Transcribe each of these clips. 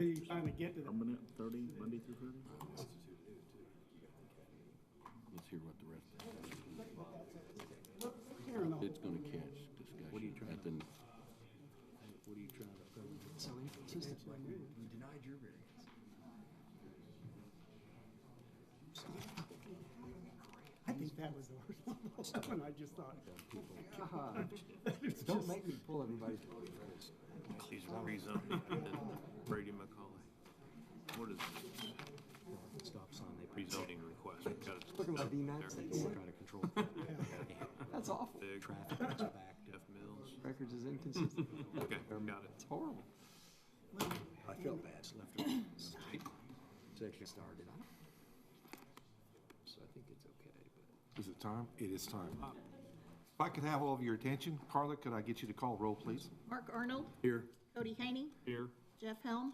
Till you finally get to that. Permanent 30, Monday through Friday? Let's hear what the rest of it is. It's gonna catch discussion. What are you trying to? What are you trying to prove? So inconsistent, like we denied your variance. I think that was the worst one. I just thought, Don't make me pull everybody's. He's rezoning Brady McCauley. What is this? Stop sign, they Rezoning request? We've got it looking like VMAX, they there. try to control. That's awful. Big Traffic is backed F up. Mills. Records is inconsistent. Okay, got it. It's horrible. I felt bad, just left it. Section started. So I think it's okay, but. Is it time? It is time. If I could have all of your attention, Carla, could I get you to call roll, please? Mark Arnold, Here. Cody Haney, Here. Jeff Helm,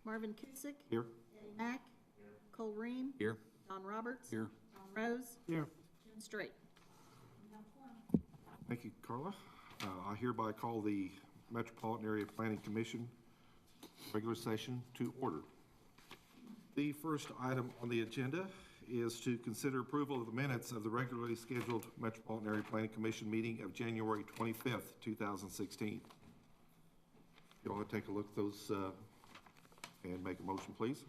Marvin Kusick, Here. Eddie Mack, Cole Ream, Here. Don Roberts, Here. Don Rose, yeah, Jen Straight. Thank you, Carla. I hereby call the Metropolitan Area Planning Commission regular session to order. The first item on the agenda is to consider approval of the minutes of the regularly scheduled Metropolitan Area Planning Commission meeting of January 25th, 2016. You all want to take a look at those and make a motion, please?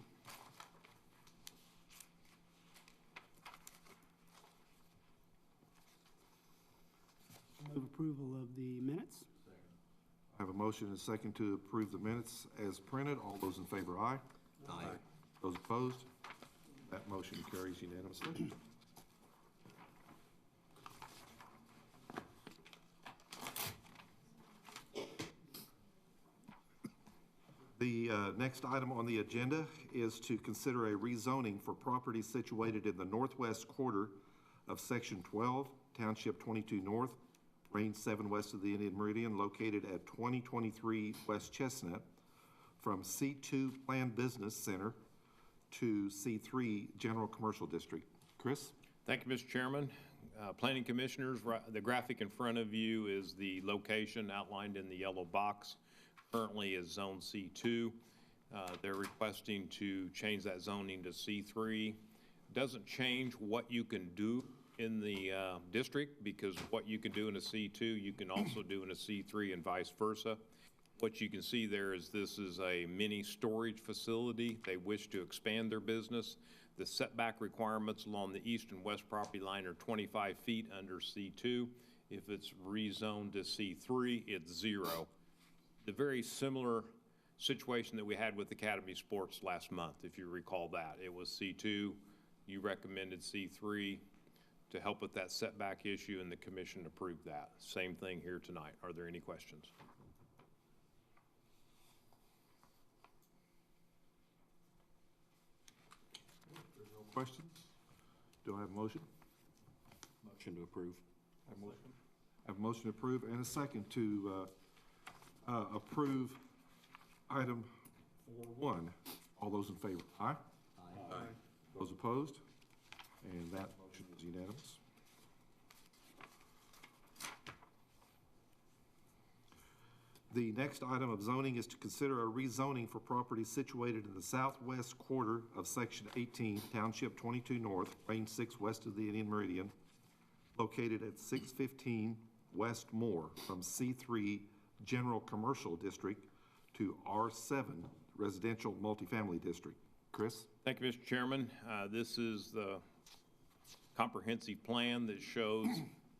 move approval of the minutes. I have a motion and a second to approve the minutes as printed. All those in favor, aye. Aye. Those opposed? That motion carries unanimously. The next item on the agenda is to consider a rezoning for properties situated in the northwest quarter of Section 12, Township 22 North, Range 7 west of the Indian Meridian, located at 2023 West Chestnut, from C2 Planned Business Center to C3 General Commercial District. Chris? Thank you, Mr. Chairman. Planning Commissioners, the graphic in front of you is the location outlined in the yellow box. Currently is Zone C2. They're requesting to change that zoning to C3. Doesn't change what you can do in the district, because what you can do in a C2, you can also do in a C3 and vice versa. What you can see there is this is a mini storage facility. They wish to expand their business. The setback requirements along the east and west property line are 25 feet under C2. If it's rezoned to C3, it's 0. The very similar situation that we had with Academy Sports last month, if you recall that. It was C2, you recommended C3 to help with that setback issue, and the commission approved that. Same thing here tonight. Are there any questions? There's no questions. Do I have a motion? Motion to approve. I have a motion to approve and a second to approve item 4.1. All those in favor? Aye? Aye. Those opposed? And that motion is unanimous. The next item of zoning is to consider a rezoning for properties situated in the southwest quarter of Section 18, Township 22 North, Range 6 west of the Indian Meridian, located at 615 West Moore, from C3 General Commercial District to R7 Residential Multifamily District. Chris? Thank you, Mr. Chairman. This is the comprehensive plan that shows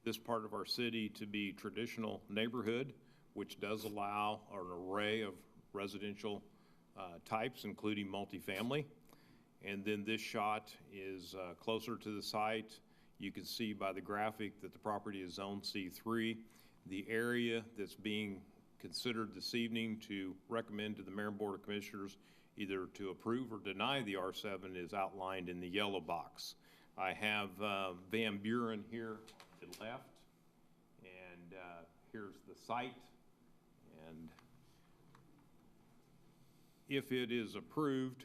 this part of our city to be traditional neighborhood, which does allow an array of residential types, including multifamily. And then this shot is closer to the site. You can see by the graphic that the property is Zone C3. The area that's being considered this evening to recommend to the Mayor and Board of Commissioners either to approve or deny the R7 is outlined in the yellow box. I have Van Buren here to the left, and here's the site. And if it is approved,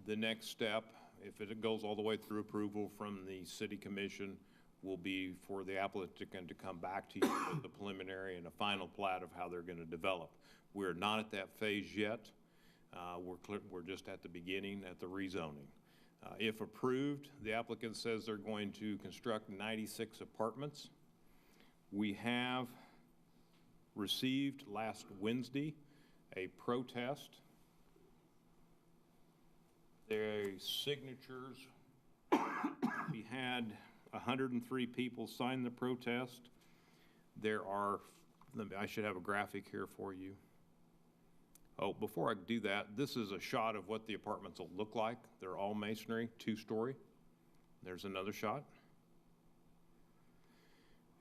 the next step, if it goes all the way through approval from the City Commission, will be for the applicant to come back to you with the preliminary and a final plat of how they're going to develop. We're not at that phase yet. We're just at the beginning, at the rezoning. If approved, the applicant says they're going to construct 96 apartments. We have received last Wednesday a protest. Their signatures, we had 103 people sign the protest. There are, I should have a graphic here for you. Oh, before I do that, this is a shot of what the apartments will look like. They're all masonry, 2-story. There's another shot.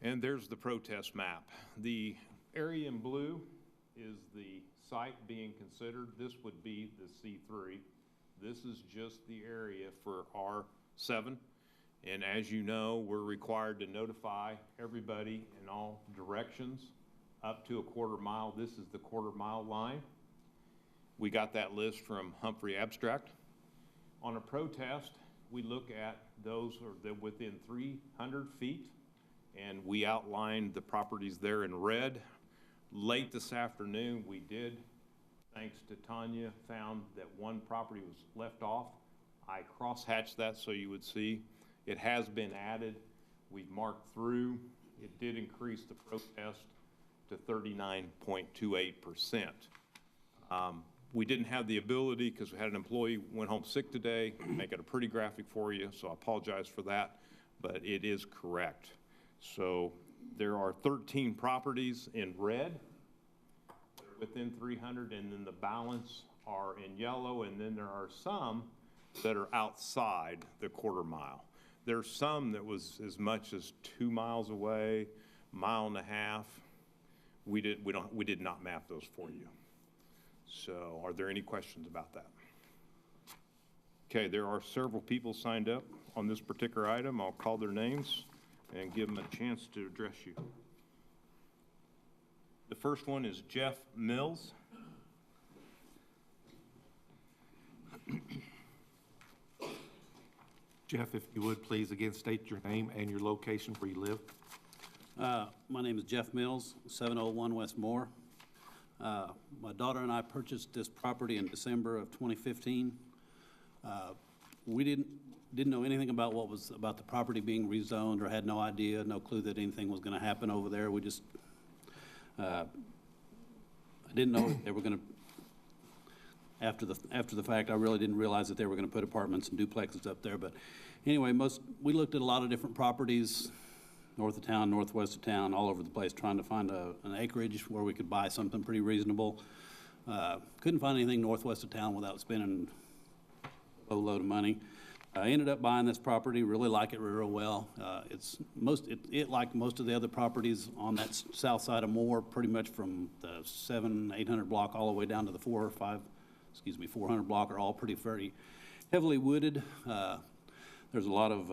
And there's the protest map. The area in blue is the site being considered. This would be the C3. This is just the area for R7. And as you know, we're required to notify everybody in all directions up to a quarter mile. This is the quarter mile line. We got that list from Humphrey Abstract. On a protest, we look at those that are within 300 feet, and we outlined the properties there in red. Late this afternoon, we did, thanks to Tanya, found that one property was left off. I cross-hatched that so you would see. It has been added. We've marked through. It did increase the protest to 39.28%. We didn't have the ability, because we had an employee went home sick today, make it a pretty graphic for you, so I apologize for that, but it is correct. So there are 13 properties in red that are within 300, and then the balance are in yellow, and then there are some that are outside the quarter mile. There's some that was as much as 2 miles away, 1.5 miles. We did not map those for you. So are there any questions about that? Okay, there are several people signed up on this particular item. I'll call their names and give them a chance to address you. The first one is Jeff Mills. Jeff, if you would, please again state your name and your location where you live. My name is Jeff Mills, 701 West Moore. My daughter and I purchased this property in December of 2015. We didn't know anything about about the property being rezoned, or had no idea, no clue that anything was going to happen over there. We just, I didn't know they were going to. After the fact, I really didn't realize that they were going to put apartments and duplexes up there. But anyway, we looked at a lot of different properties, north of town, northwest of town, all over the place, trying to find an acreage where we could buy something pretty reasonable. Couldn't find anything northwest of town without spending a load of money. I ended up buying this property, really like it real well. Like most of the other properties on that south side of Moore, pretty much from the 700-800 block all the way down to the 400 block, are all very heavily wooded. There's a lot of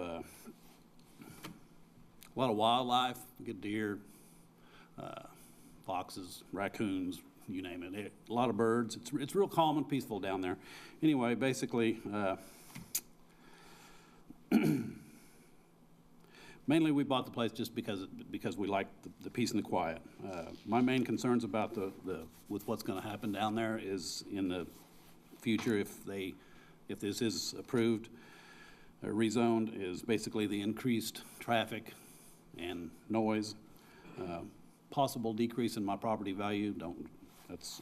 wildlife, good deer, foxes, raccoons, you name it. A lot of birds. It's real calm and peaceful down there. Anyway, basically, mainly we bought the place just because we like the peace and the quiet. My main concerns about with what's going to happen down there is in the future, if this is approved, rezoned, is basically the increased traffic and noise, possible decrease in my property value. That's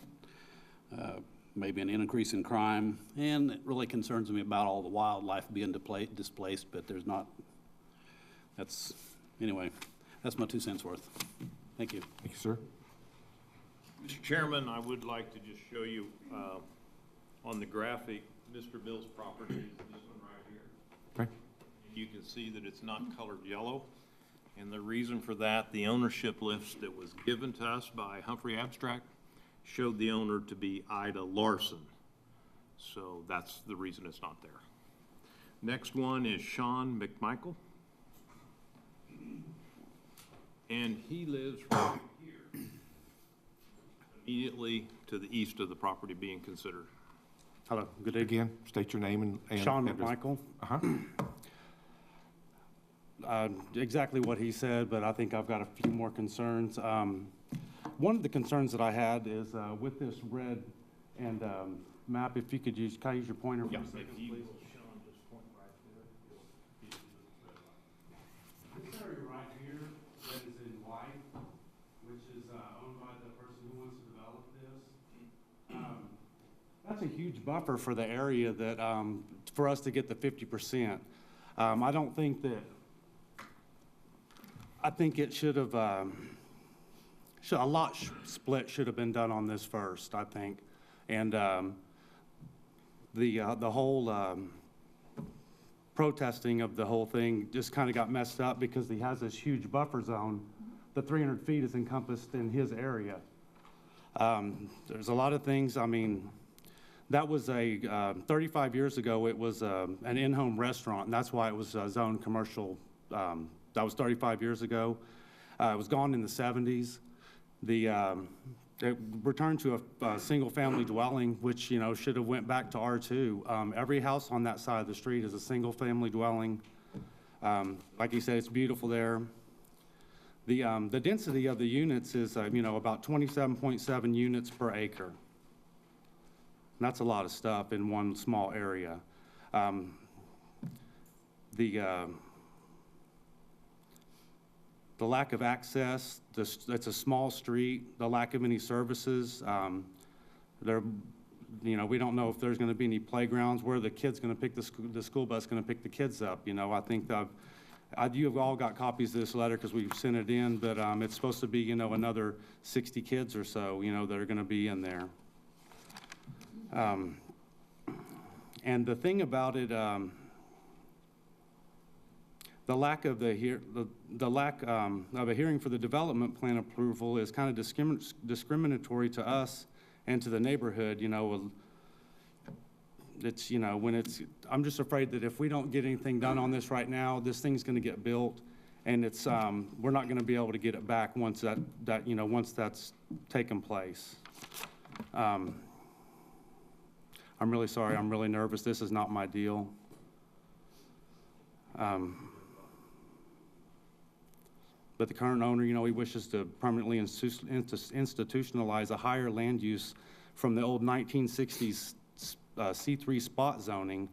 maybe an increase in crime, and it really concerns me about all the wildlife being displaced, but there's not. Anyway, that's my 2 cents worth. Thank you. Thank you, sir. Mr. Chairman, I would like to just show you on the graphic, Mr. Bill's property is this one right here. Okay. You can see that it's not colored yellow. And the reason for that, the ownership list that was given to us by Humphrey Abstract showed the owner to be Ida Larson. So that's the reason it's not there. Next one is Sean McMichael. And he lives right here, immediately to the east of the property being considered. Hello, good day. Again, state your name and Sean address. McMichael. Uh-huh. Exactly what he said, but I think I've got a few more concerns. One of the concerns that I had is with this red and map, if you could use, can I use your pointer for a second, If you please? will, Sean, just point right there. This area right here that is in white, which is owned by the person who wants to develop this, that's a huge buffer for the area that, for us to get the 50%. I don't think that, I think it should have, a lot split should have been done on this first, I think. And the whole protesting of the whole thing just kind of got messed up because he has this huge buffer zone. The 300 feet is encompassed in his area. There's a lot of things, I mean, that was 35 years ago, it was an in-home restaurant, and that's why it was zoned commercial. That was 35 years ago. It was gone in the 70s. It returned to a single-family dwelling, which, you know, should have went back to R2. Every house on that side of the street is a single-family dwelling. Like you said, it's beautiful there. The density of the units is, you know, about 27.7 units per acre. And that's a lot of stuff in one small area. The lack of access, it's a small street, the lack of any services. You know, we don't know if there's gonna be any playgrounds, where the kid's gonna pick the school bus gonna pick the kids up. You know, I think you've all got copies of this letter because we've sent it in, but it's supposed to be, you know, another 60 kids or so, you know, that are gonna be in there. And the thing about it, the lack of a hearing for the development plan approval is kind of discriminatory to us and to the neighborhood. You know, it's, you know, I'm just afraid that if we don't get anything done on this right now, this thing's going to get built, and it's we're not going to be able to get it back once once that's taken place. I'm really sorry. I'm really nervous. This is not my deal. But the current owner, you know, he wishes to permanently institutionalize a higher land use from the old 1960s C3 spot zoning,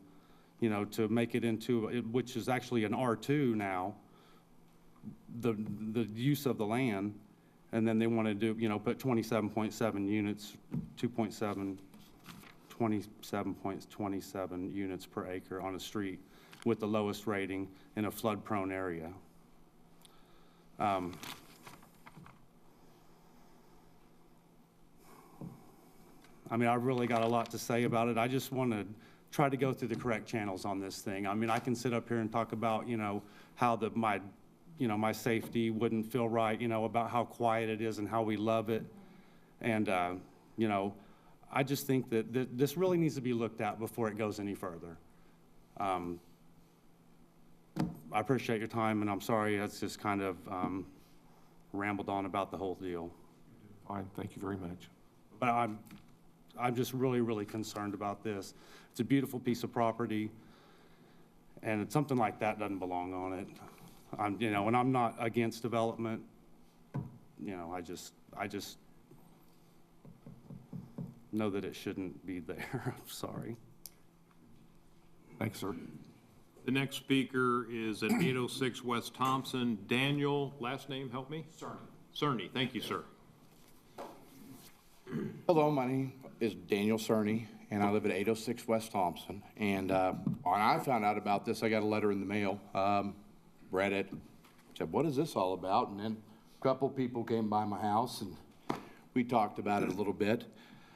you know, to make it into, which is actually an R2 now, the use of the land. And then they want to do, you know, put 27.7 units, 27.27 units per acre on a street with the lowest rating in a flood-prone area. I mean, I've really got a lot to say about it. I just want to try to go through the correct channels on this thing. I mean, I can sit up here and talk about, you know, how my safety wouldn't feel right, you know, about how quiet it is and how we love it. And, you know, I just think that this really needs to be looked at before it goes any further. I appreciate your time, and I'm sorry it's just kind of rambled on about the whole deal. Fine, thank you very much. But I'm just really, really concerned about this. It's a beautiful piece of property, and something like that doesn't belong on it. You know, and I'm not against development. You know, I just know that it shouldn't be there. I'm sorry. Thanks, sir. The next speaker is at 806 West Thompson. Daniel, last name, help me? Cerny, thank you, sir. Hello, my name is Daniel Cerny, and I live at 806 West Thompson. And when I found out about this, I got a letter in the mail, read it, said, what is this all about? And then a couple people came by my house, and we talked about it a little bit.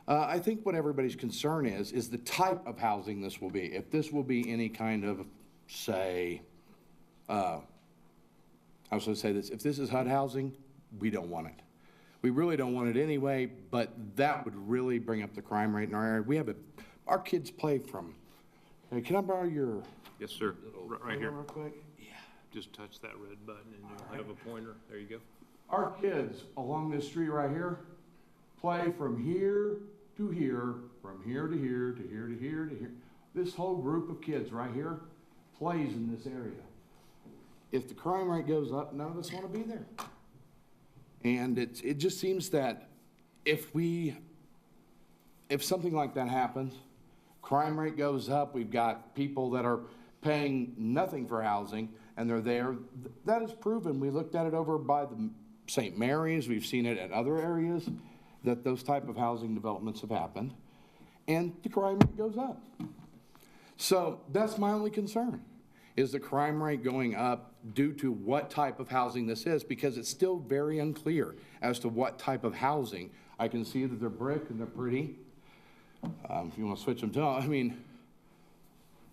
I think what everybody's concern is the type of housing this will be. If this will be any kind of, say, I was going to say this, if this is HUD housing, we don't want it. We really don't want it anyway, but that would really bring up the crime rate in our area. We have our kids play from, hey, can I borrow your? Yes, sir, right here. Real quick? Yeah. Just touch that red button and you'll have a pointer. There you go. Our kids along this street right here play from here to here, from here to here, to here to here to here. This whole group of kids right here plays in this area. If the crime rate goes up, none of us want to be there. And it just seems that if something like that happens, Crime rate goes up. We've got people that are paying nothing for housing, and they're there. That is proven. We looked at it over by the St. Mary's. We've seen it at other areas that those type of housing developments have happened, and the crime rate goes up. So that's my only concern, is the crime rate going up due to what type of housing this is, because it's still very unclear as to what type of housing. I can see that they're brick and they're pretty. If you want to switch them to, I mean,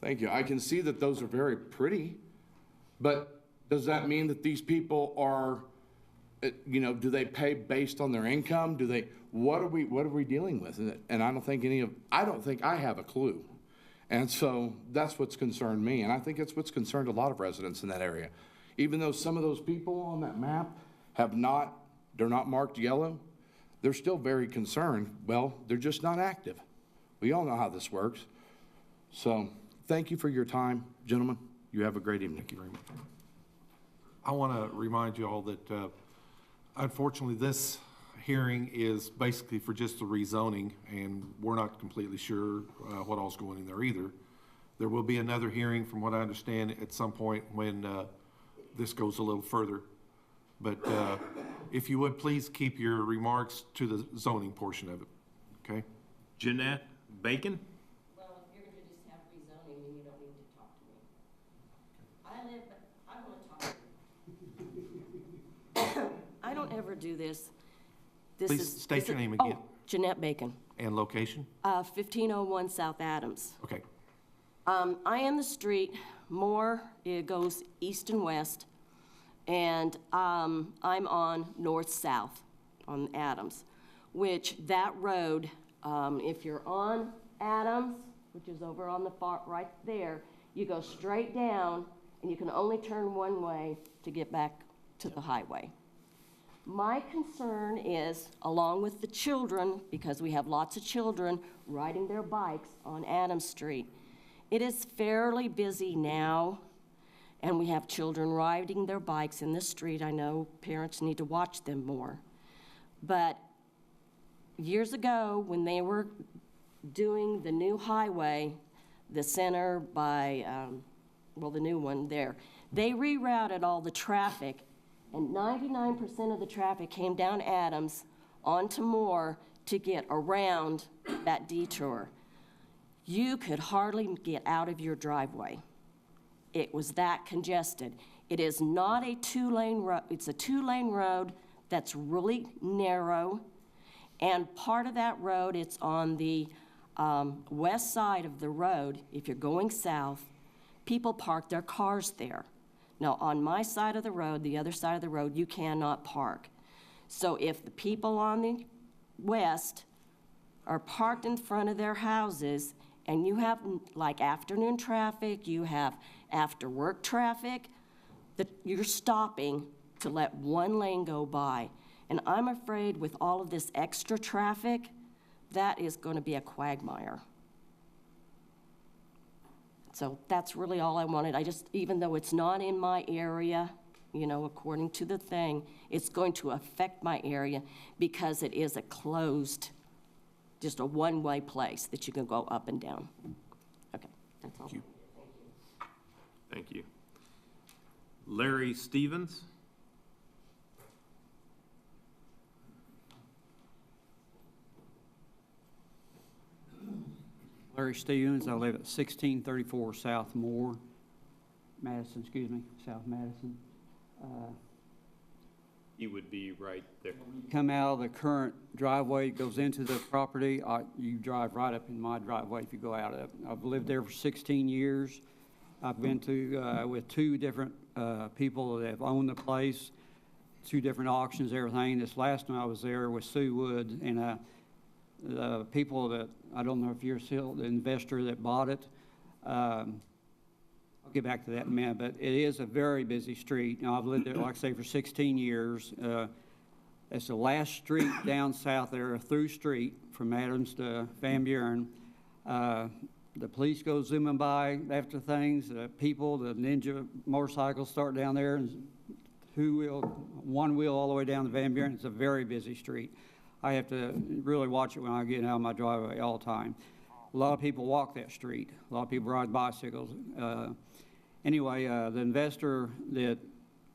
thank you. I can see that those are very pretty, but does that mean that these people are, you know, do they pay based on their income? Do they, what are we dealing with? And I don't think I don't think I have a clue. And so that's what's concerned me. And I think it's what's concerned a lot of residents in that area. Even though some of those people on that map they're not marked yellow, they're still very concerned. Well, they're just not active. We all know how this works. So thank you for your time, gentlemen. You have a great evening. Thank you very much. I want to remind you all that unfortunately this hearing is basically for just the rezoning, and we're not completely sure what all's going in there either. There will be another hearing, from what I understand, at some point when this goes a little further. But if you would, please keep your remarks to the zoning portion of it, okay? Jeanette Bacon? Well, if you're gonna just have rezoning, then you don't need to talk to me. I want to talk. I don't ever do this. Please state your name again. Oh, Jeanette Bacon, And location? 1501 South Adams. Okay. I am the street, more, it goes east and west, and I'm on north-south on Adams, which that road, if you're on Adams, which is over on the far, right there, you go straight down, and you can only turn one way to get back to the highway. My concern is, along with the children, because we have lots of children riding their bikes on Adams Street, it is fairly busy now, and we have children riding their bikes in the street. I know parents need to watch them more. But years ago, when they were doing the new highway, the center by, well, the new one there, they rerouted all the traffic, and 99% of the traffic came down Adams onto Moore to get around that detour. You could hardly get out of your driveway. It was that congested. It is not a two-lane road. It's a two-lane road that's really narrow, and part of that road, it's on the west side of the road. If you're going south, people park their cars there. Now, on my side of the road, the other side of the road, you cannot park. So if the people on the west are parked in front of their houses, and you have like afternoon traffic, you have after work traffic, that you're stopping to let one lane go by. And I'm afraid with all of this extra traffic, that is going to be a quagmire. So that's really all I wanted. Even though it's not in my area, you know, according to the thing, it's going to affect my area because it is a closed, just a one-way place that you can go up and down. Okay, that's all. Thank you. Thank you. Larry Stevens? Larry Stevens, I live at 1634 South Moore, South Madison. You would be right there. Come out of the current driveway, it goes into the property, you drive right up in my driveway if you go out of it. I've lived there for 16 years. I've been to, with two different people that have owned the place, two different auctions, everything. This last time I was there with Sue Wood, and the people that, I don't know if you're still the investor that bought it. I'll get back to that in a minute, but it is a very busy street. Now, I've lived there, like I say, for 16 years. It's the last street down south there, a through street from Adams to Van Buren. The police go zooming by after things. The people, the Ninja motorcycles start down there, and one wheel all the way down to Van Buren. It's a very busy street. I have to really watch it when I get out of my driveway all the time. a lot of people walk that street. A lot of people ride bicycles. Anyway, the investor that,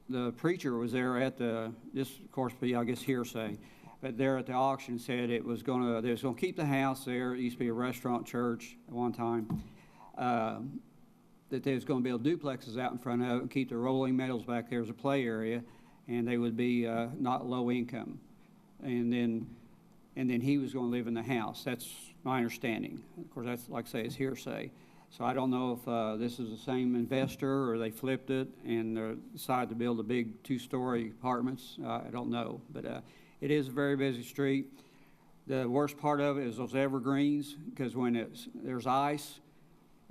the preacher was there at the, this of course be, I guess, hearsay, but there at the auction said it was gonna, they was gonna keep the house there. It used to be a restaurant church at one time. That they was gonna build duplexes out in front of it and keep the rolling metals back there as a play area, and they would be, not low income. And then he was gonna live in the house. That's my understanding. Of course, that's, like I say, it's hearsay. So I don't know if this is the same investor or they flipped it and decided to build a big two-story apartments. I don't know, but it is a very busy street. The worst part of it is those evergreens, because when there's ice,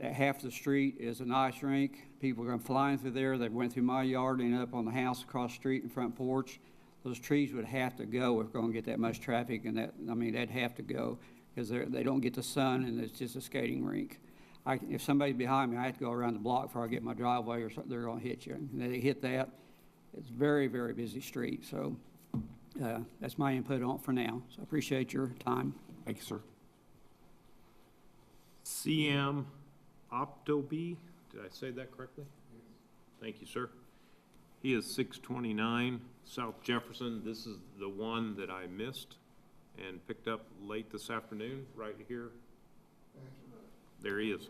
that half the street is an ice rink. People are going flying through there. They went through my yard and up on the house across the street and front porch. Those trees would have to go if we're going to get that much traffic, and that, I mean, they'd have to go because they don't get the sun and it's just a skating rink. If somebody's behind me, I have to go around the block before I get my driveway or something, they're going to hit you. And they hit that. It's a very, very busy street. So that's my input on it for now. So I appreciate your time. Thank you, sir. CM Optoby, did I say that correctly? Thank you, sir. He is 629 South Jefferson. This is the one that I missed and picked up late this afternoon, right here. There he is.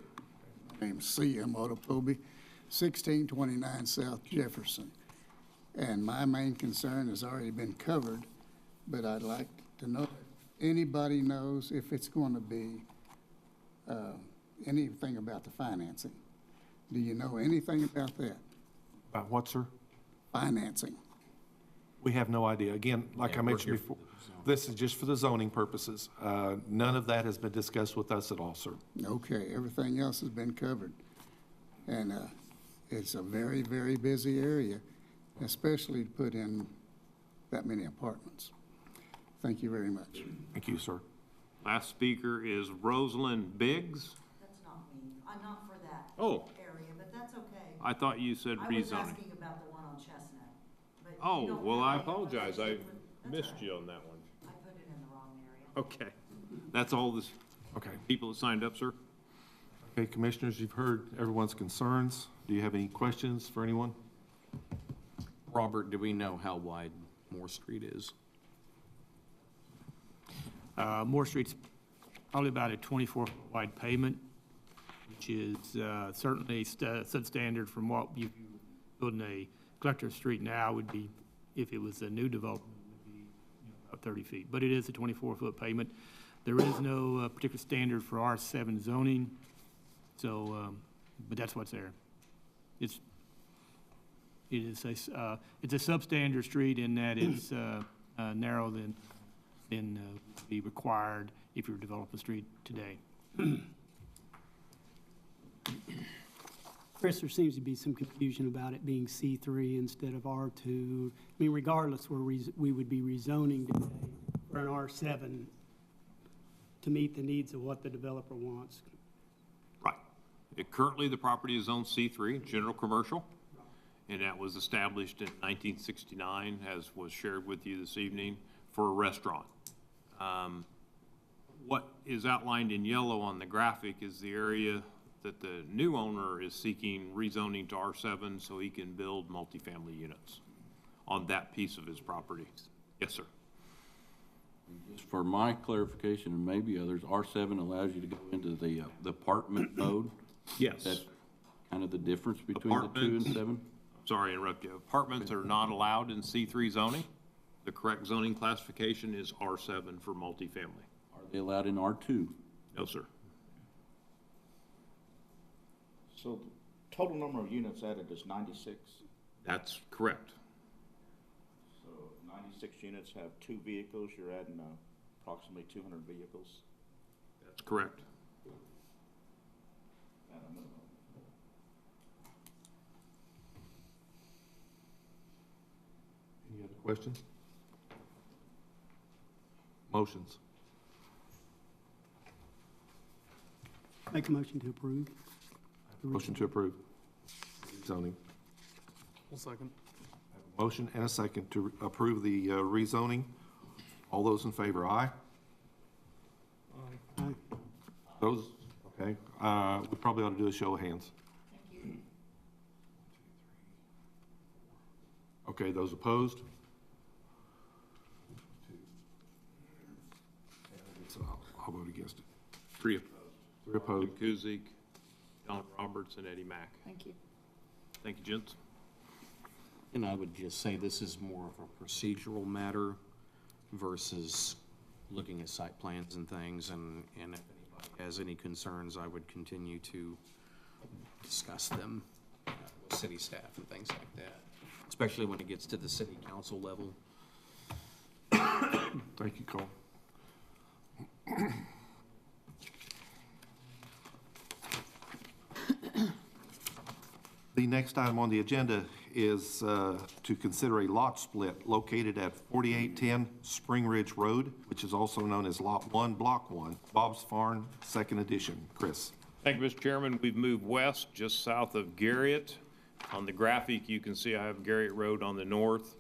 Name's C.M. Otopobi, 1629 South Jefferson. And my main concern has already been covered, but I'd like to know if anybody knows if it's going to be anything about the financing. Do you know anything about that? About what, sir? Financing. We have no idea. Again, like I mentioned before, this is just for the zoning purposes. None of that has been discussed with us at all, sir. Okay, everything else has been covered. And it's a very, very busy area, especially to put in that many apartments. Thank you very much. Thank you, sir. Last speaker is Rosalind Biggs. That's not me. I'm not for that area, but that's okay. I thought you said I was rezoning. asking about the one on Chestnut. But you Oh, don't well, have I any apologize. I That's missed all you on that one. right. I put it in the wrong area. Okay. That's all the Okay. people that signed up, sir? Okay, commissioners, you've heard everyone's concerns. Do you have any questions for anyone? Robert, do we know how wide Moore Street is? Moore Street's probably about a 24-foot wide pavement, which is certainly substandard from what you building a collector street now would be, if it was a new development, would be about 30 feet. But it is a 24-foot pavement. There is no particular standard for R7 zoning, so but that's what's there. It is a substandard street in that it's narrower than would be required if you were to develop a street today. Chris, there seems to be some confusion about it being C3 instead of R2. I mean, regardless, we would be rezoning today for an R7 to meet the needs of what the developer wants. Right. Currently, the property is zoned C3, general commercial, and that was established in 1969, as was shared with you this evening, for a restaurant. What is outlined in yellow on the graphic is the area that the new owner is seeking rezoning to R7 so he can build multifamily units on that piece of his property. Yes, sir. Just for my clarification, and maybe others, R7 allows you to go into the apartment mode? Yes. That's kind of the difference between the 2 and 7? Sorry to interrupt you. Apartments are not allowed in C3 zoning. The correct zoning classification is R7 for multifamily. Are they allowed in R2? No, sir. So the total number of units added is 96? That's correct. So 96 units have 2 vehicles, you're adding approximately 200 vehicles? That's correct. At a minimum. Any other questions? Motions? Make a motion to approve. Motion to approve. Zoning. One second. Motion and a second to approve the rezoning. All those in favor, aye? Aye. Those Okay, we probably ought to do a show of hands. Thank you. Okay, those opposed? So I'll vote against it. 3 opposed. 3 opposed. Kuzik, Don Roberts, and Eddie Mack. Thank you. Thank you, gents. And I would just say this is more of a procedural matter versus looking at site plans and things, and if anybody has any concerns, I would continue to discuss them with city staff and things like that, especially when it gets to the city council level. Thank you, Cole. The next item on the agenda is to consider a lot split located at 4810 Spring Ridge Road, which is also known as Lot 1, Block 1, Bob's Farm, Second Edition. Chris. Thank you, Mr. Chairman. We've moved west, just south of Garrett. On the graphic, you can see I have Garrett Road on the north.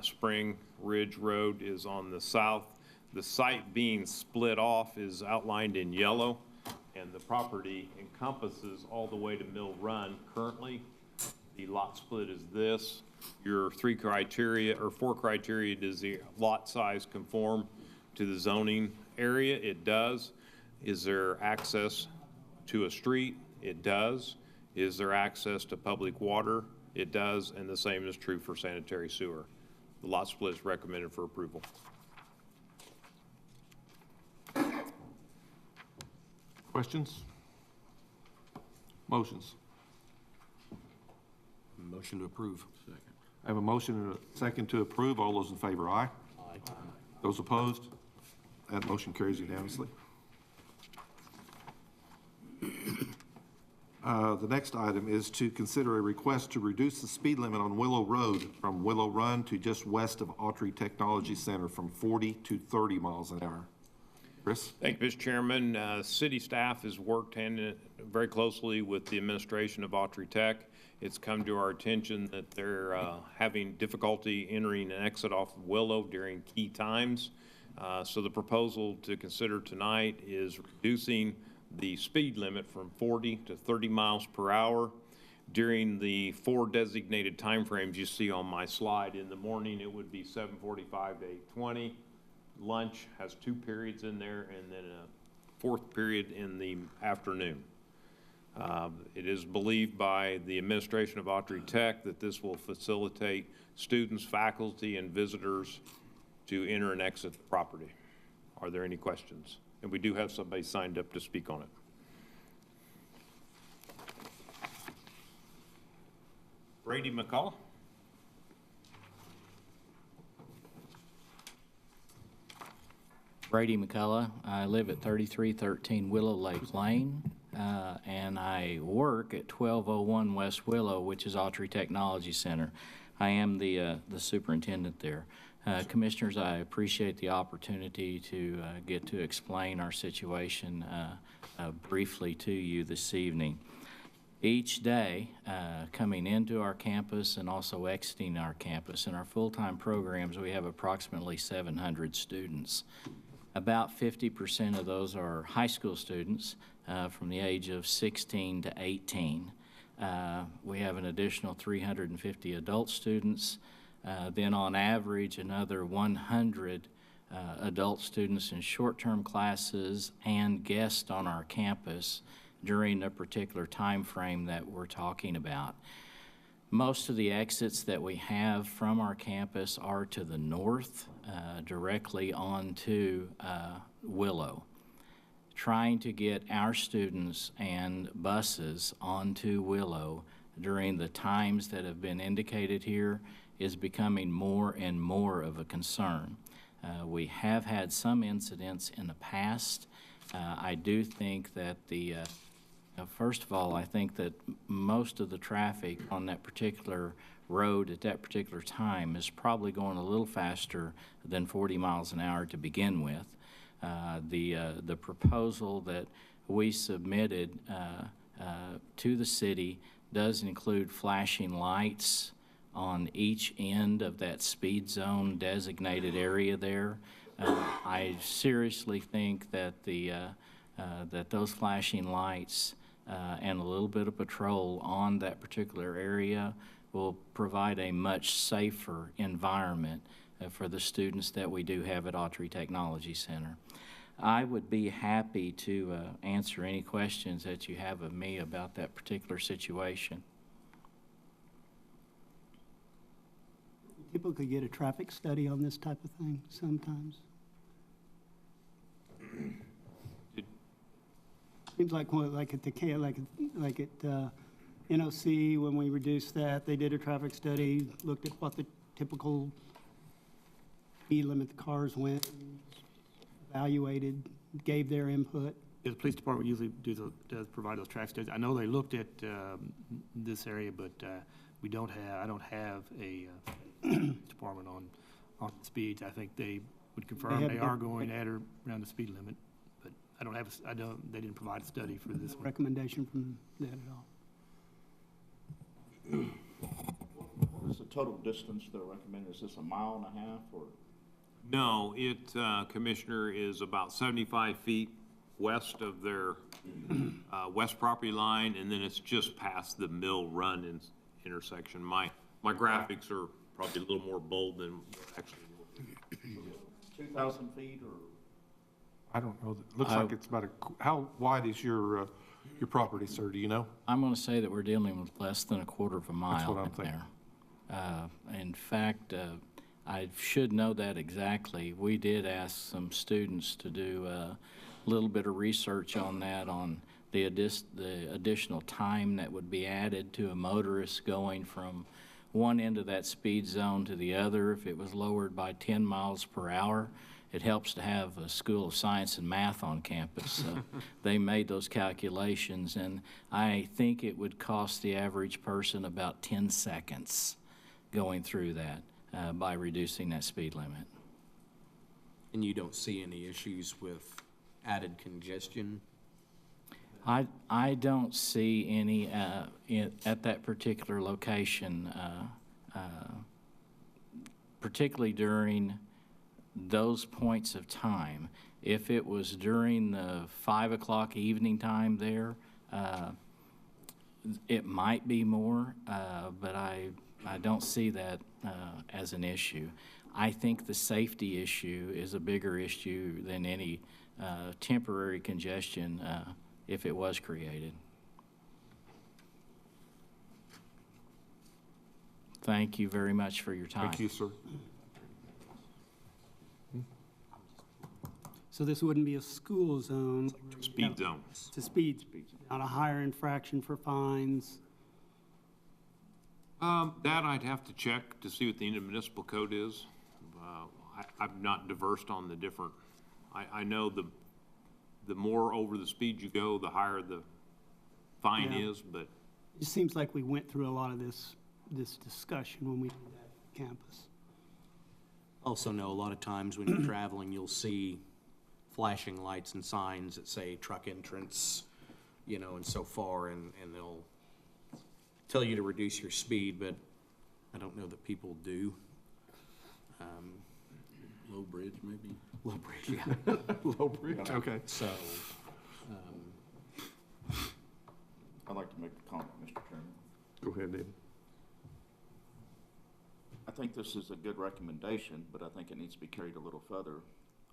Spring Ridge Road is on the south. The site being split off is outlined in yellow, and the property encompasses all the way to Mill Run currently. The lot split is this. Your 4 criteria, does the lot size conform to the zoning area? It does. Is there access to a street? It does. Is there access to public water? It does, and the same is true for sanitary sewer. The lot split is recommended for approval. Questions? Motions? Motion to approve. Second. I have a motion and a second to approve. All those in favor, aye. Aye. Those opposed? That motion carries unanimously. The next item is to consider a request to reduce the speed limit on Willow Road from Willow Run to just west of Autry Technology Center from 40 to 30 miles an hour. Chris? Thank you, Mr. Chairman. City staff has worked very closely with the administration of Autry Tech. It's come to our attention that they're having difficulty entering and exit off of Willow during key times. So the proposal to consider tonight is reducing the speed limit from 40 to 30 miles per hour during the 4 designated timeframes you see on my slide. In the morning, it would be 7:45 to 8:20. Lunch has 2 periods in there, and then a 4th period in the afternoon. It is believed by the administration of Autry Tech that this will facilitate students, faculty, and visitors to enter and exit the property. Are there any questions? And we do have somebody signed up to speak on it. Brady McCullough. Brady McCullough. I live at 3313 Willow Lake Lane, and I work at 1201 West Willow, which is Autry Technology Center. I am the superintendent there. Commissioners, I appreciate the opportunity to get to explain our situation briefly to you this evening. Each day, coming into our campus and also exiting our campus, in our full-time programs, we have approximately 700 students. About 50% of those are high school students from the age of 16 to 18. We have an additional 350 adult students. Then on average, another 100 adult students in short-term classes and guests on our campus during the particular time frame that we're talking about. Most of the exits that we have from our campus are to the north, directly onto Willow. Trying to get our students and buses onto Willow during the times that have been indicated here is becoming more and more of a concern. We have had some incidents in the past. I do think that first of all, I think that most of the traffic on that particular road at that particular time is probably going a little faster than 40 miles an hour to begin with. The proposal that we submitted to the city does include flashing lights on each end of that speed zone designated area there. I seriously think that the that those flashing lights and a little bit of patrol on that particular area will provide a much safer environment for the students that we do have at Autry Technology Center. I would be happy to answer any questions that you have of me about that particular situation. Typically get a traffic study on this type of thing sometimes. Seems like at the like at NOC, when we reduced that, they did a traffic study, looked at what the typical speed limit the cars went, evaluated, gave their input. Yeah, the police department usually does provide those track studies. I know they looked at this area, but I don't have a department on speeds. I think they would confirm they are going at or around the speed limit, but they didn't provide a study for this one. Recommendation from that at all. What is the total distance they're recommending? Is this a mile and a half or? No, it, Commissioner, is about 75 feet west of their west property line, and then it's just past the Mill Run intersection. My graphics are probably a little more bold than actually. 2,000 feet or? I don't know. Looks like it's about how wide is your property, sir? Do you know? I'm going to say that we're dealing with less than a quarter of a mile. That's what I'm up thinking. there. In fact, I should know that exactly. We did ask some students to do a little bit of research on that, on the additional time that would be added to a motorist going from one end of that speed zone to the other if it was lowered by 10 miles per hour. It helps to have a School of Science and Math on campus. They made those calculations, and I think it would cost the average person about 10 seconds going through that by reducing that speed limit. And you don't see any issues with added congestion? I don't see any at that particular location, particularly during those points of time. If it was during the 5 o'clock evening time there, it might be more, but I don't see that as an issue. I think the safety issue is a bigger issue than any temporary congestion if it was created. Thank you very much for your time. Thank you, sir. So this wouldn't be a school zone. Speed zone. It's a speed, not a higher infraction for fines. That I'd have to check to see what the Enid municipal code is. I'm not diversed on the different, I know the more over the speed you go, the higher the fine is, but. It seems like we went through a lot of this discussion when we did that campus. Also know a lot of times when you're traveling, you'll see flashing lights and signs that say truck entrance, you know, and so far, and they'll tell you to reduce your speed, but I don't know that people do. Low bridge, maybe? Low bridge, yeah. Low bridge, okay. So, I'd like to make a comment, Mr. Chairman. Go ahead, David. I think this is a good recommendation, but I think it needs to be carried a little further.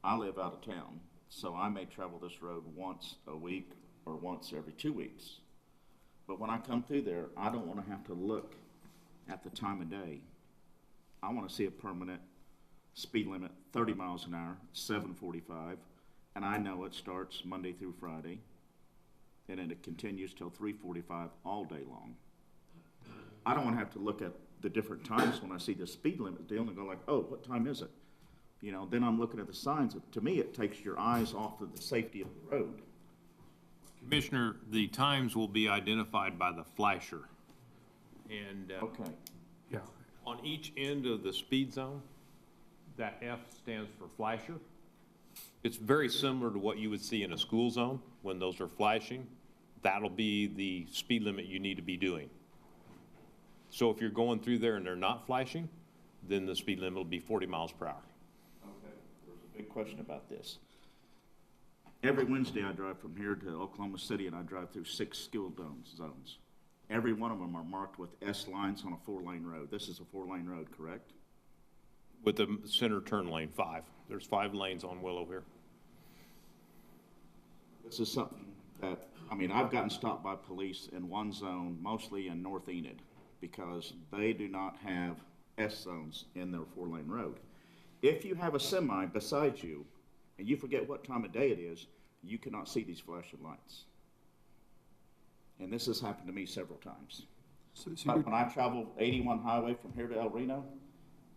I live out of town, so I may travel this road once a week or once every 2 weeks. But when I come through there, I don't want to have to look at the time of day. I want to see a permanent speed limit, 30 miles an hour, 7:45, and I know it starts Monday through Friday, and then it continues till 3:45 all day long. I don't want to have to look at the different times when I see the speed limit deal and go like, oh, what time is it? You know, then I'm looking at the signs. To me, it takes your eyes off of the safety of the road. Commissioner, the times will be identified by the flasher. And Okay. Yeah. on each end of the speed zone, that F stands for flasher. It's very similar to what you would see in a school zone when those are flashing. That'll be the speed limit you need to be doing. So if you're going through there and they're not flashing, then the speed limit will be 40 miles per hour. Okay, there's a big question about this. Every Wednesday I drive from here to Oklahoma City and I drive through 6 school zones. Every one of them are marked with S lines on a 4-lane road. This is a 4-lane road, correct? With the center turn lane, 5. There's 5 lanes on Willow here. This is something that, I mean, I've gotten stopped by police in one zone, mostly in North Enid, because they do not have S zones in their 4-lane road. If you have a semi beside you and you forget what time of day it is, you cannot see these flashing lights. And this has happened to me several times. But when I travel 81 highway from here to El Reno,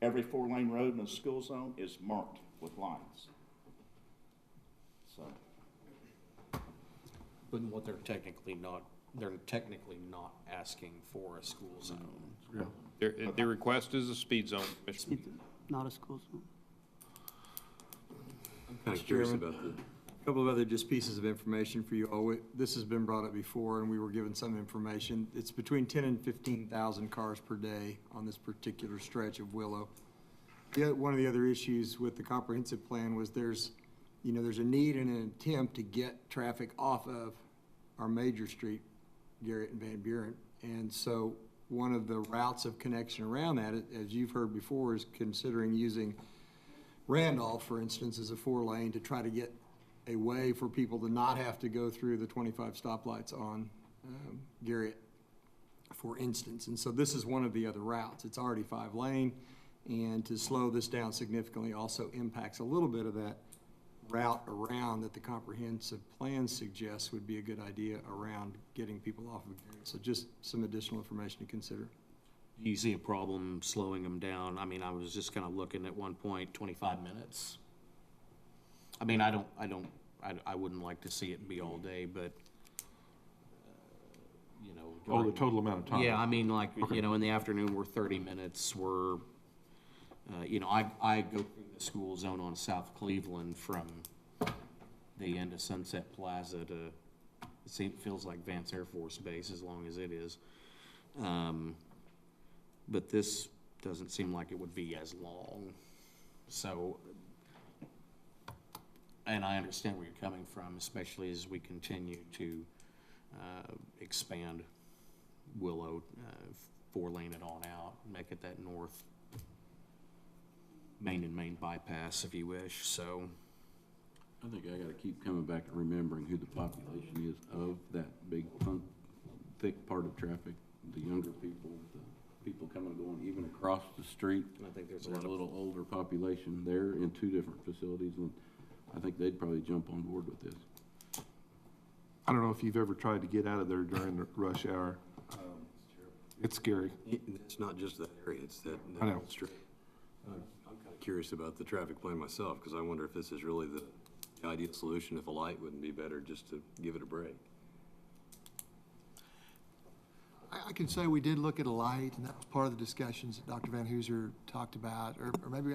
every 4-lane road in the school zone is marked with lines. So. But what they're technically not asking for a school zone. Their request is a speed zone, Commissioner. Not a school zone. I'm kind of curious about the, a couple of other just pieces of information for you all. This has been brought up before, and we were given some information. It's between 10 and 15,000 cars per day on this particular stretch of Willow. One of the other issues with the comprehensive plan was there's a need and an attempt to get traffic off of our major street, Garrett and Van Buren. And so one of the routes of connection around that, as you've heard before, is considering using Randolph, for instance, as a 4-lane to try to get a way for people to not have to go through the 25 stoplights on Garrett, for instance. And so this is one of the other routes. It's already 5-lane, and to slow this down significantly also impacts a little bit of that route around that the comprehensive plan suggests would be a good idea around getting people off of Garrett. So just some additional information to consider. Do you see a problem slowing them down? I mean, I was just kind of looking at one point, 25 minutes. I mean, I wouldn't like to see it be all day, but, you know. Oh, the total amount of time? Yeah, I mean, like, Okay. you know, in the afternoon, we're 30 minutes, you know, I go through the school zone on South Cleveland from the end of Sunset Plaza to, it feels like Vance Air Force Base as long as it is. But this doesn't seem like it would be as long. So, and I understand where you're coming from, especially as we continue to expand Willow, 4-lane it on out, make it that north Main and Main bypass, if you wish. So I think I gotta keep coming back and remembering who the population is of that big, thick part of traffic, the younger people, the people coming and going, even across the street. I think there's a little older population there in 2 different facilities, and I think they'd probably jump on board with this. I don't know if you've ever tried to get out of there during the rush hour. It's scary. It's not just that area, it's that I know. street. I'm kind of curious about the traffic plan myself, because I wonder if this is really the ideal solution, if a light wouldn't be better just to give it a break. I can say we did look at a light, and that was part of the discussions that Dr. Van Hooser talked about, or maybe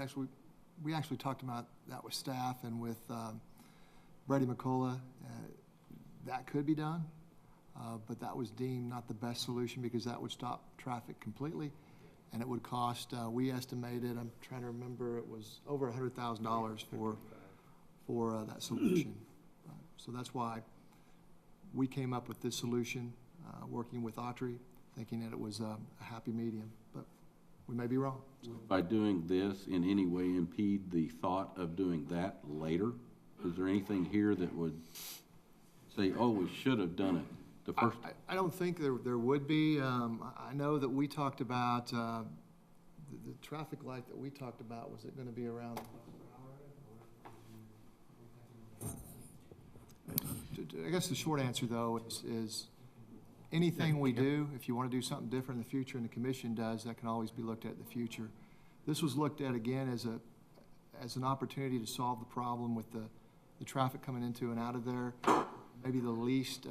we actually talked about that with staff and with Brady McCullough. That could be done, but that was deemed not the best solution because that would stop traffic completely, and it would cost, we estimated, I'm trying to remember, it was over $100,000 for that solution. So that's why we came up with this solution, working with Autry, thinking that it was a happy medium, but we may be wrong. So. By doing this in any way impede the thought of doing that later? Is there anything here that would say, oh, we should have done it the first? I don't think there would be. I know that we talked about, the traffic light that we talked about, was it going to be around? I guess the short answer, though, is anything we do, if you want to do something different in the future and the commission does, that can always be looked at in the future. This was looked at, again, as an opportunity to solve the problem with the traffic coming into and out of there. Maybe the least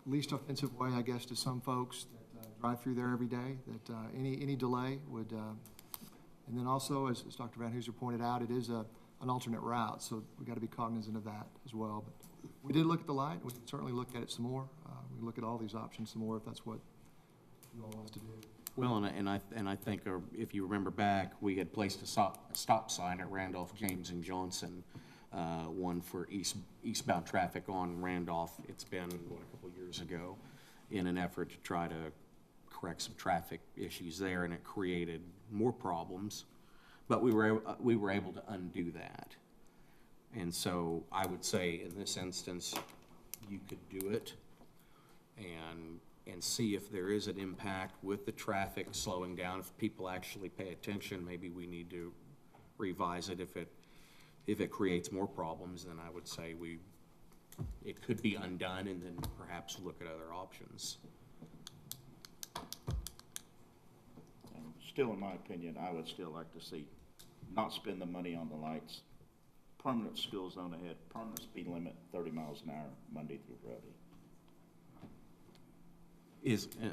least offensive way, I guess, to some folks that drive through there every day, that any delay would, and then also, as Dr. Van Hooser pointed out, it is an alternate route, so we've got to be cognizant of that as well. But we did look at the light. We can certainly look at it some more. We look at all these options some more if that's what you all want us to do. Well, and I think, if you remember back, we had placed a stop sign at Randolph, James, and Johnson, one for eastbound traffic on Randolph. It's been, a couple years ago, in an effort to try to correct some traffic issues there, and it created more problems. But we were able to undo that. And so I would say in this instance, you could do it and see if there is an impact with the traffic slowing down. If people actually pay attention, maybe we need to revise it. If it creates more problems, then I would say it could be undone and then perhaps look at other options. Still, in my opinion, I would still like to see not spend the money on the lights. Permanent school zone ahead, permanent speed limit, 30 miles an hour, Monday through Friday.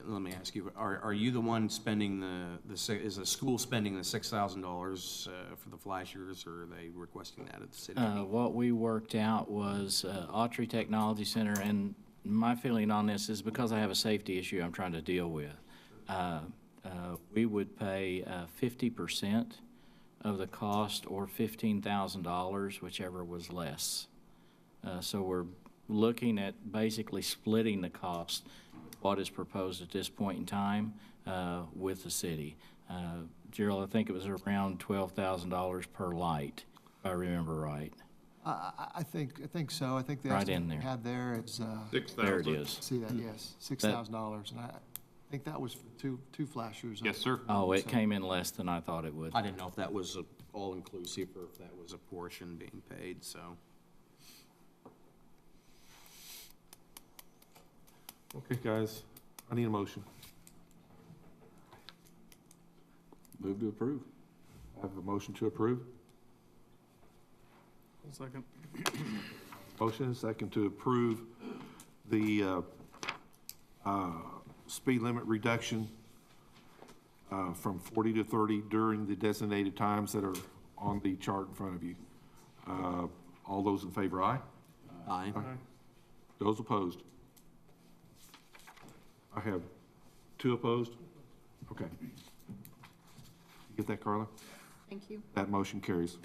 Let me ask you, are you the one spending is the school spending the $6,000 for the flashers, or are they requesting that at the city? What we worked out was Autry Technology Center, and my feeling on this is because I have a safety issue I'm trying to deal with. We would pay 50% of the cost, or $15,000, whichever was less. So we're looking at basically splitting the cost, what is proposed at this point in time, with the city. Gerald, I think it was around $12,000 per light, if I remember right. I think so. I think the Right estimate in there. we had there is, There it is. see that, yes, $6,000. And I think that was for two flashers. Yes, sir. Oh, it came in less than I thought it would. I didn't know if that was all-inclusive or if that was a portion being paid, so. Okay, guys, I need a motion. Move to approve. I have a motion to approve. Second. Motion and second to approve the speed limit reduction from 40 to 30 during the designated times that are on the chart in front of you. All those in favor, aye? Aye. Those opposed? I have 2 opposed. Okay. You get that, Carla? Thank you. That motion carries.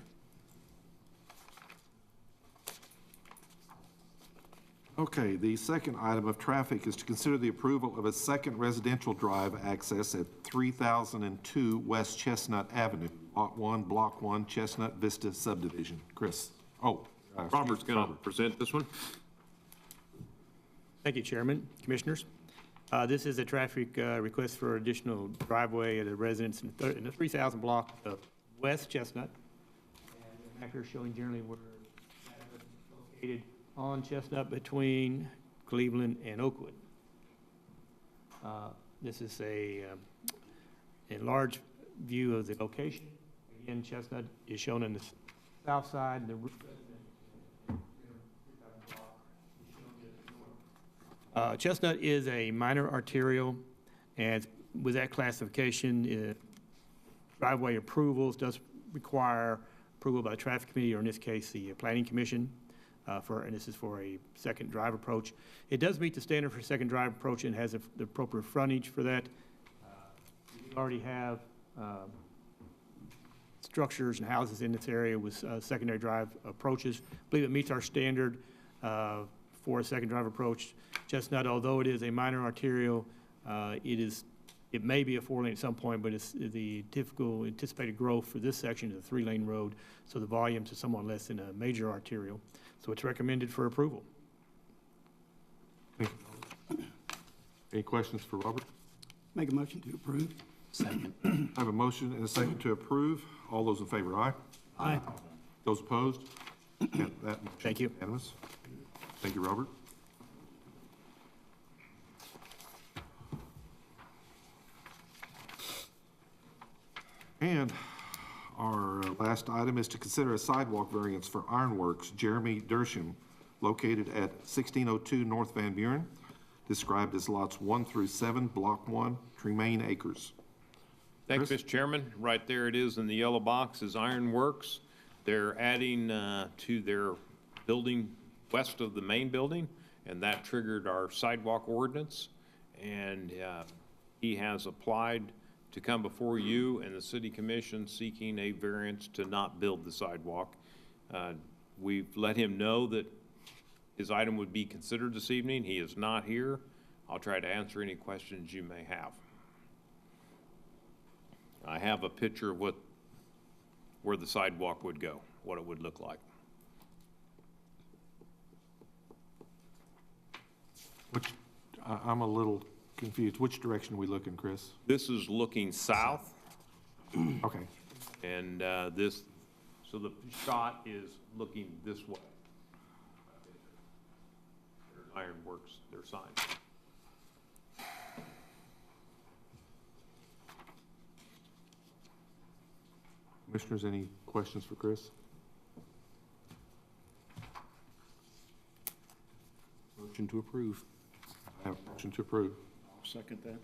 Okay, the second item of traffic is to consider the approval of a second residential drive access at 3002 West Chestnut Avenue, Lot 1, Block 1, Chestnut Vista subdivision. Chris. Robert's going to present this one. Thank you, Chairman, Commissioners. This is a traffic request for additional driveway at a residence in the 3000 block of West Chestnut. And back here showing generally where it's located on Chestnut between Cleveland and Oakwood. This is a enlarged view of the location. Again, Chestnut is shown on the south side. Chestnut is a minor arterial, and with that classification, driveway approvals does require approval by the traffic committee, or in this case, the planning commission, and this is for a second drive approach. It does meet the standard for second drive approach and has the appropriate frontage for that. We already have structures and houses in this area with secondary drive approaches. I believe it meets our standard for a second drive approach. Chestnut, although it is a minor arterial, it may be a 4-lane at some point, but it's the typical anticipated growth for this section is a 3-lane road, so the volumes are somewhat less than a major arterial. So it's recommended for approval. Any questions for Robert? Make a motion to approve. Second. I have a motion and a second to approve. All those in favor, aye? Aye. Those opposed? That motion Thank you. is unanimous. Thank you, Robert. And our last item is to consider a sidewalk variance for Ironworks Jeremy Dersham, located at 1602 North Van Buren, described as lots 1 through 7, Block 1, Tremaine Acres. Thank you, Mr. Chairman. Right there it is in the yellow box is Ironworks. They're adding to their building west of the main building, and that triggered our sidewalk ordinance. And he has applied to come before you and the city commission seeking a variance to not build the sidewalk. We've let him know that his item would be considered this evening. He is not here. I'll try to answer any questions you may have. I have a picture of where the sidewalk would go, what it would look like. I'm a little confused. Which direction are we looking, Chris? This is looking south. Okay. And so the shot is looking this way. There's Ironworks, their sign. Commissioners, any questions for Chris? Motion to approve. I have a motion to approve. Second that.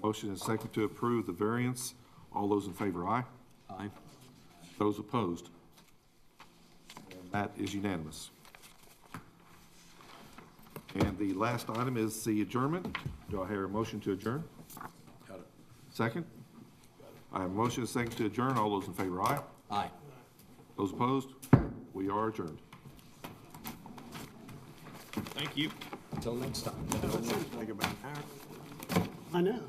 Motion and second to approve the variance. All those in favor, aye. Aye. Those opposed? And that is unanimous. And the last item is the adjournment. Do I hear a motion to adjourn? Got it. Second? I have a motion and second to adjourn. All those in favor, aye. Aye. Those opposed? We are adjourned. Thank you. Until next time. I know.